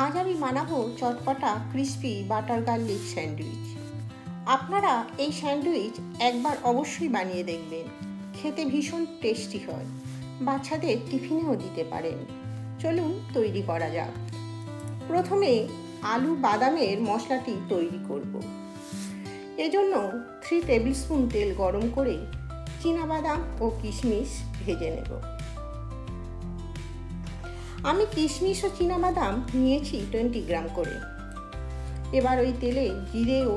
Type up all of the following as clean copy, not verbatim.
আজ আমি বানাবো চটপটা ক্রিস্পি বাটার গার্লিক স্যান্ডউইচ। আপনারা এই স্যান্ডউইচ একবার অবশ্যই বানিয়ে দেখবেন, খেতে ভীষণ টেস্টি হয়, বাচ্চাদের টিফিনেও দিতে পারেন। চলুন তৈরি করা যাক। প্রথমে আলু বাদামের মশলাটি তৈরি করব। এজন্য 3 টেবিল স্পুন তেল গরম করে চীনাবাদাম ও কিশমিশ ভেজে নেব। আমি কিশমিশ ও চীনাবাদাম নিয়েছি 20 গ্রাম করে। এবার ওই তেলে জিরে ও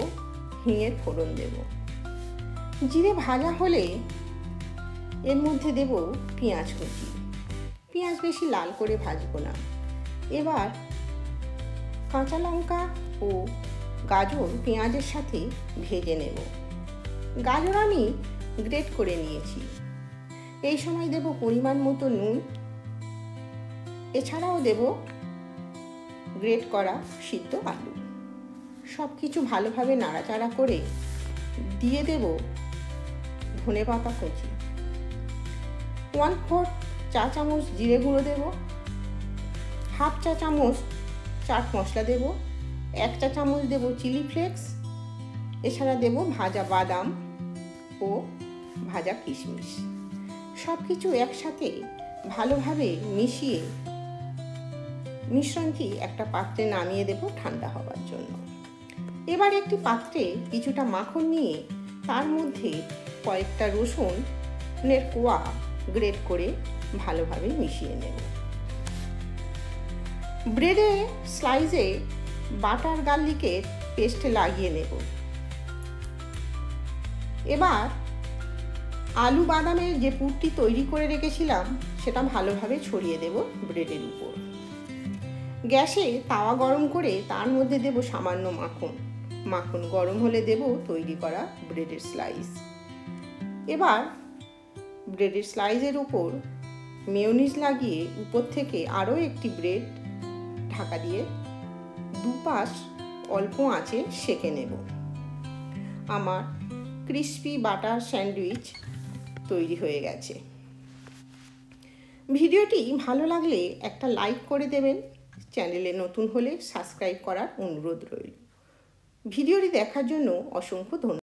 হিঙের ফোড়ন দেব। জিরে ভাজা হলে এর মধ্যে দেব পেঁয়াজ কুচি। পেঁয়াজ বেশি লাল করে ভাজবো না। এবার কাঁচা লঙ্কা ও গাজর পেঁয়াজের সাথে ভেজে নেব। গাজর আমি গ্রেট করে নিয়েছি। এই সময় দেব পরিমাণ মতো নুন, এছাড়াও দেব গ্রেট করা সিদ্ধ আলু। সব কিছু ভালোভাবে নাড়াচাড়া করে দিয়ে দেব ধনেপাতা কুচি। 1/4 চা চামচ জিরে গুঁড়ো দেব, 1/2 চা চামচ চাট মশলা দেব, 1 চা চামচ দেব চিলি ফ্লেক্স, এছাড়া দেব ভাজা বাদাম ও ভাজা কিশমিশ। সব কিছু একসাথে ভালোভাবে মিশিয়ে মিশ্রণটি একটা পাত্রে নামিয়ে দেব ঠান্ডা হওয়ার জন্য। এবার একটি পাত্রে কিছুটা মাখন নিয়ে তার মধ্যে কয়েকটা রসুনের কোয়া গ্রেট করে ভালোভাবে মিশিয়ে নেব। ব্রেডে স্লাইসে বাটার গার্লিকের পেস্ট লাগিয়ে নেব। এবার আলু বাদামের যে পুরটি তৈরি করে রেখেছিলাম সেটা ভালোভাবে ছড়িয়ে দেব ব্রেডের উপর। গ্যাসে তাওয়া গরম করে তার মধ্যে দেব সামান্য মাখন। মাখন গরম হলে দেব তৈরি করা ব্রেডের স্লাইস। এবার ব্রেডের স্লাইসের উপর মেয়োনিজ লাগিয়ে উপর থেকে আরও একটি ব্রেড ঢাকা দিয়ে দুপাশ অল্প আঁচে সেঁকে নেব। আমার ক্রিস্পি বাটার স্যান্ডউইচ তৈরি হয়ে গেছে। ভিডিওটি ভালো লাগলে একটা লাইক করে দেবেন। চ্যানেলে নতুন হলে সাবস্ক্রাইব করার অনুরোধ রইল। ভিডিওটি দেখার জন্য অসংখ্য ধন্যবাদ।